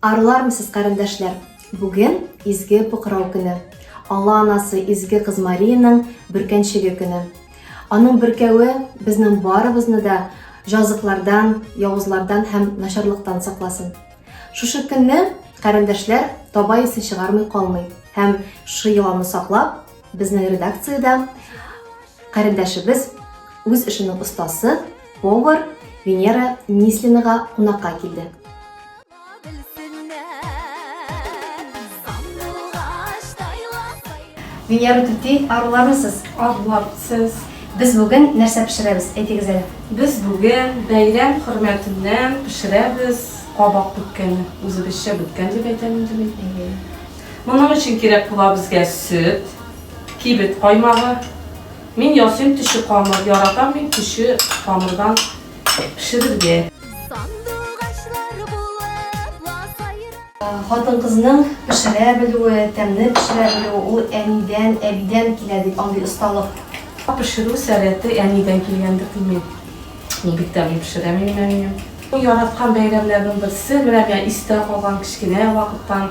Arılarmısız qarindaşlar? Bugün izgi Pıqırau günü. Allah anası izgi Kız Mariyaның бүркеншігі günü. Аның бүркәуі біздің барыбызны да жазықлардан, яуызлардан һәм нашарлыктан сакласын. Шушы көнне qarindaşlar таба исе чыгармый калмый. Һәм шы йоланы саклап, безнең редакциядә qarindaşыбыз үз эшенең остасы, повар Венера Нислинага кунакка килде. Венера тути, арулармысыз? Аруларсыз. Biz bugün нәрсә пешерәбез? Әйтегез әле. Biz bugün бәйрәм хөрмәтеннән пешерәбез кабак бүткәнне. Үзебезчә бүткән дип әйтәм инде. Моның өчен кирәк була безгә сөт, кибет каймагы. Мин ясыйм төшү камыр, яратам мин төшү камырдан пешерергә. Хатын кызның пешерә белүе, тәмле пешерә белүе, ул әнидән, әбидән килә дип андый осталык. Пешерү сәләте әнидән килгәндер димим. Мин бик тә пешерәм инде. Бу яраткан бәйрәмнәрнең берсе, менә мен истә калган кичкенә вакыттан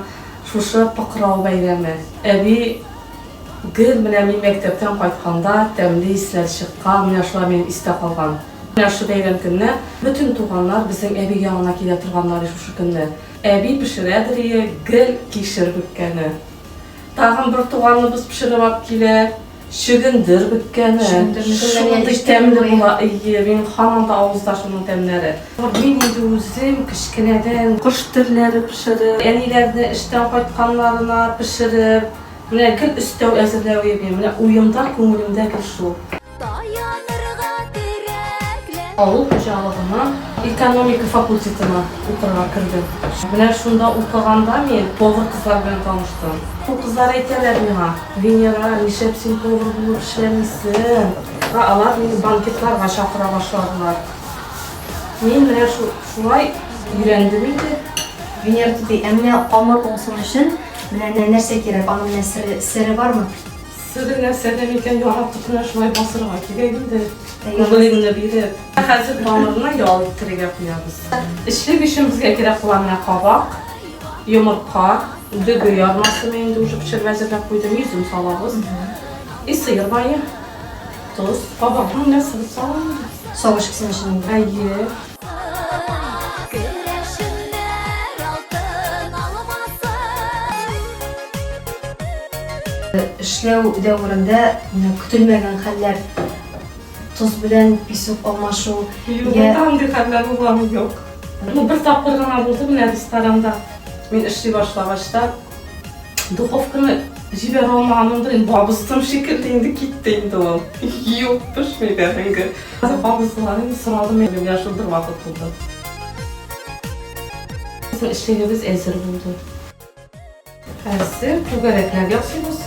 шушы Пыqырау бәйрәме. Әби гел менә мин мәктәптән кайтканда тәмле исләр чыккан, менә шулар минем истә калган. Менә шу бәйрәм көнне бөтен туганнар безнең әби янына килә торганнар шушы көнне. Әби пешерәдер, гел кишер бүткәне. Тагын бер туганыбыз пешереп алып килә. Шөгендер бүткәне. Шундый тәмле була. Мин һаман да авызда шуның тәмләре. Мин инде үзем кичкенәдән кош төрләре пешереп, әниләрне эштән кайтканнарына пешереп, менә гел өстәү әзерләү ебем. Менә уемда, күңелемдә гел шул. Авыл хуҗалыгына экономика факультетына укырга кирдем. Менә шунда укыганда мин повар кызлар белән таныштым. Бу кызлар әйтәләр миңа: "Венера, нишәп син повар булып эшләмисең?" Алар мине банкетларга чакыра башладылар. Мин менә шулай өйрәндем инде. Венера тути, әмма камыр уңсын өчен менә нәрсә кирәк? Аның сире бармы? Сире нәрсәдә микән яратып менә шулай басырга кирәк инде. Угылыгны биреп. Хәзер камырны ял иттерергә куябыз. Эшлек өчен безгә кирәк була менә кабак, йомырка, дөге ярмасы мен инде уже пешереп әзерләп куйдым, йөзем салабыз. И сыер майы, тоз, кабакның нәрсә салам. Савыш кисен өчен. Әйе. Эшләү дәврендә көтелмәгән хәлләр, тоз белән песок алмашу, Андый хәлләр булган юк. Бер тапкыр гына булды менә ресторанда. Мин эшли башлагачта духовканы җибәрә алмагандыр, инде бабыздым шикелле инде китте инде ул. Юк, пешмәгән инде. Бабызларны сорадым, менә шулдыр вакыт булды. Без эшлегебез әзер булды. Хәзер түгәрәкләр ясыйбыз.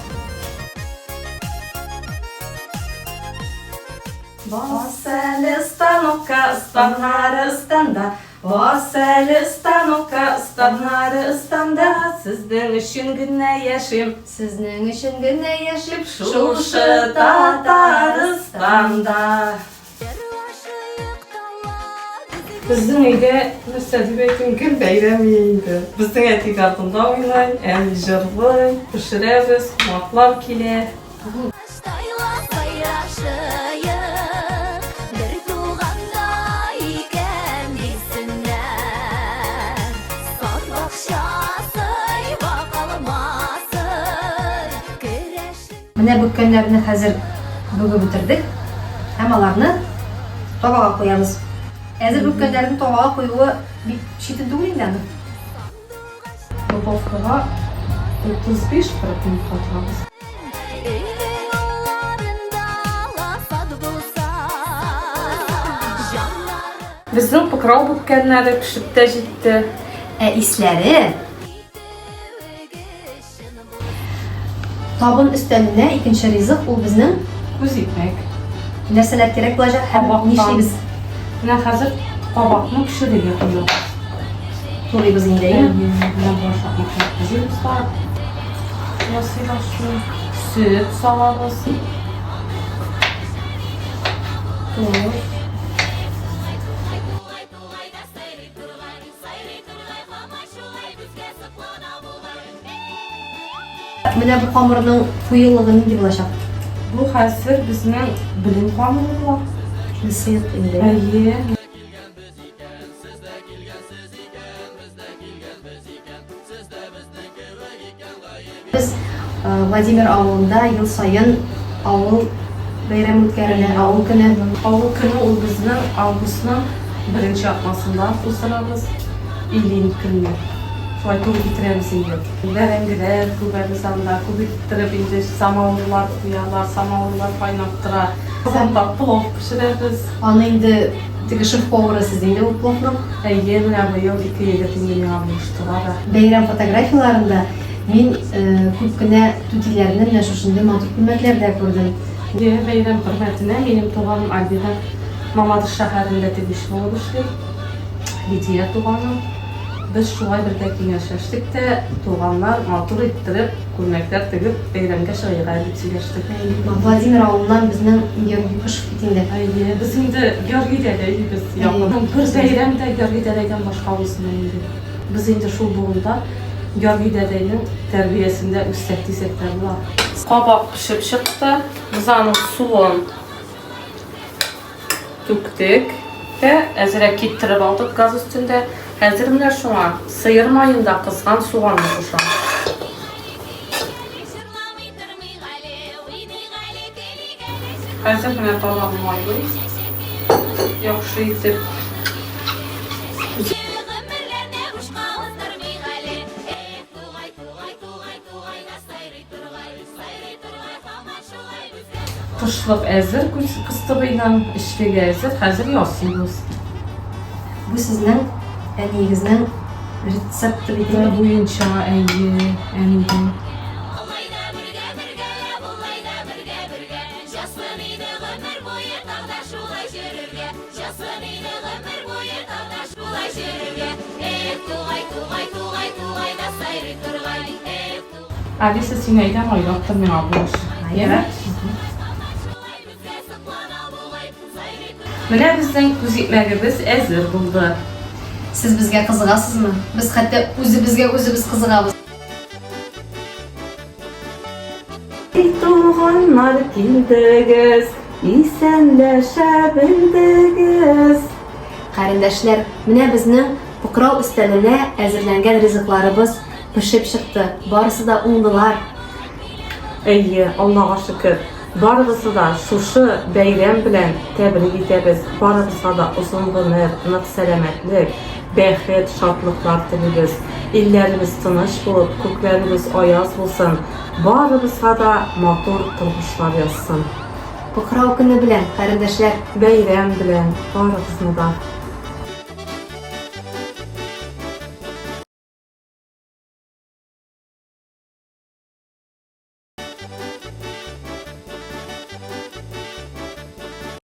Басәле станокка, станнары станда. Басәле станокка, станнары станда. Сезнең өчен генә яшим, сезнең өчен генә яшим шушы Татарстанда. Безнең өйдә нәрсә дип әйтим, гел бәйрәм инде. Безнең әти артында уйнай, әни җырлый, пешерәбез, кунаклар килә. Менә бүткәннәрне хәзер бүгеп бетердек. Һәм аларны табага куябыз. Әзер бүткәннәрне табага куюы бик читен түгел инде. Духовкага 35-40 минут катырабыз. Безнең Пыqырау бүткәннәре пешеп тә җитте. Исләре табын өстәленә икенче ризык ул безнең Күз итмәк. нәрсәләр кирәк булачак һәм нишлибез? Менә хәзер кабакны пешерергә куябыз. Турыйбыз инде. Менә башак машинкабыз бар. Ясыйбыз шул. Сөт салабыз. Туз. Менә бу камырның куелыгы нинди булачак? Bu hazır bizning bilim qonuni. Сыйык инде. Әйе. Без Владимир авылында ел сайын авыл бәйрәм үткәрелә, авыл көне. Авыл көне ул безнең августның 1нче атнасында уздырабыз. Илин көнне. Шулай туып китерәбез инде. Бәрәңгеләр күбәбез анда, күбәйттереп инде самавырлар куялар, самавырлар кайнап тора. Казанда плов пешерәбез. Аны инде теге шеф-повары сез инде ул пловның. Әйе, менә быел 2 егет инде миңа булыштылар. Бәйрәм фотографияларында мин күп кенә түтиләрне менә шушындай матур күлмәкләрдә күрдем. Әйе, бәйрәм хөрмәтенә минем туганым Альбина Мамадыш шәһәрендә тегүч булып эшли. Лидия туганым. Biz шулай бергә киңәшләштек тә, туганнар матур иттереп, күлмәкләр тегеп, бәйрәмгә чыгыйга дип сөйләштек. Владимир авылыннан безнең Георгий Кышев бит инде. Әйе, без инде Георгийдә идебез. Якын бер бәйрәмдә Георгийдәдән башка булсын инде. Без инде шул буында Георгийдәнең тәрбиясендә үссәк дисәк тә була. Кабак пешеп чыкты. Без аның суын түктек тә әзрәк киптереп алдык газ өстендә. Хәзер менә шуңа сыер маенда кызган суганны кушам. Хәзер менә талам майлый. Яхшы итеп. Кышлык әзер, кыстыбыйдан эшлегә әзер. Хәзер ясыйбыз. Бу сезнең әниегезнең рецепты бит инде. Буенча әйе, әнием. Алиса, син әйдән айлактыр миңа бу эш. Әйе. Менә безнең күз итмәгебез әзер булды. Сез безгә кызыгасызмы? Без хәтта үзебезгә кызыгабыз. Туганнар килдегез, исәнләшә белдегез. Кәрендәшләр, менә безнең пукрау өстәленә әзерләнгән ризыкларыбыз пешеп чыкты. Барысы да уңдылар. Әйе, Аллага шөкер. Барыбызы да шушы бәйрәм белән тәбрик итәбез. Барыбызга да озын гомер, нык сәламәтлек, бәхет, шатлыклар телибез. Илләребез тыныч булып, күкләребез аяз булсын. Барыбызга да матур тормышлар язсын. Пукрау көне белән, кәрендәшләр. Бәйрәм белән барыбызны да